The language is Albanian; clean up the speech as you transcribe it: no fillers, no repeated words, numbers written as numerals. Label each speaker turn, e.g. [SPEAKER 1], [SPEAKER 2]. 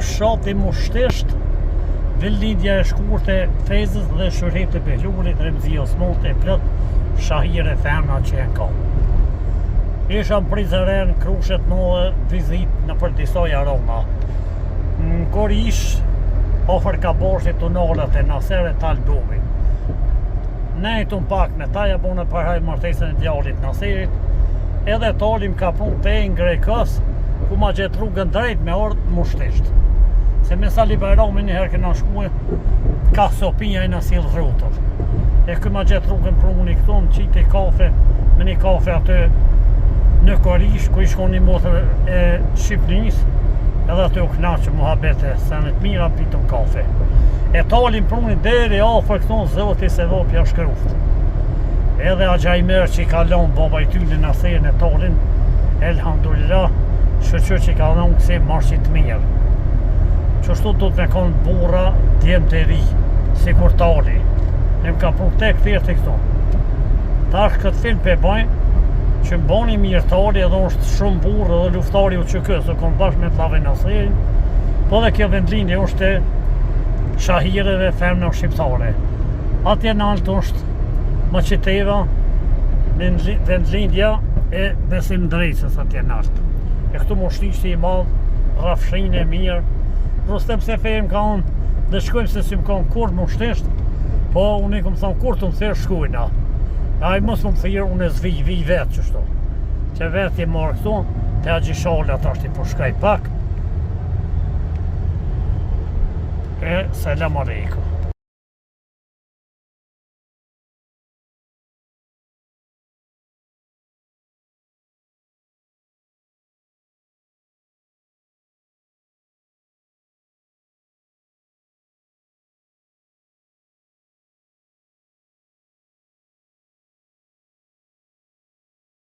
[SPEAKER 1] shati mushtisht, villindja e shkurte Fezës dhe shërhet e Behlurit, Remzi Osmonte e plot shahire femna që e ka. Isha në Prizren, Krushet Noe, vizit në për disa aroma. Në Korish, ofër ka borshit të nalët e Nasere Taldovi. Nejtun pak me taja bune përhaj martesën e djallit Naserit, edhe talim ka pun të e në Grekës, ku ma gjetë rrugën drejt me ardhë mushtisht. Se me Sali Bajrami njëherë këna shkue, ka sopinja e në silë rrutër. E ku ma gjetë rrugën për unë i këtu, në qitë i kafe, me një kafe atë në Korish, ku i shkon një motër e Shqipnis, edhe atë u knaqë muhabete, se në të mira pitëm kafe. E talim për unë i deri afer këtu në zoti se vopja shkruft. Edhe Agjajmer që i kalon baba i ty në Naserin e talin, elhamdulillah, shëqër që i kalon këse marqit mirë. Qështu do të me konë burra djemë të ri, si kur tali. E më ka pru tek thirë të këto. Tash këtë film pe bajnë, që më bani mirë tali edhe është shumë burë dhe luftari u që kësë, konë bashkë me të lave Naserin, po dhe kjo vendlindje është shahireve femna shqiptare. Atje në altë është Maqiteva, vendlindja e Besim Drejcës atje në altë. E këtu më shtishti i madhë, rafshin e mirë, Rustem se fejmë ka unë dhe shkojmë se si më kanë kur më shtisht, po unë i këmë thonë kur të më thirë shkujna. A i mos më thirë, unë e vi vetë qështu. Që vetë i marë këtu, të agjishallat ashtë i përshkaj pak. E selam aleikum.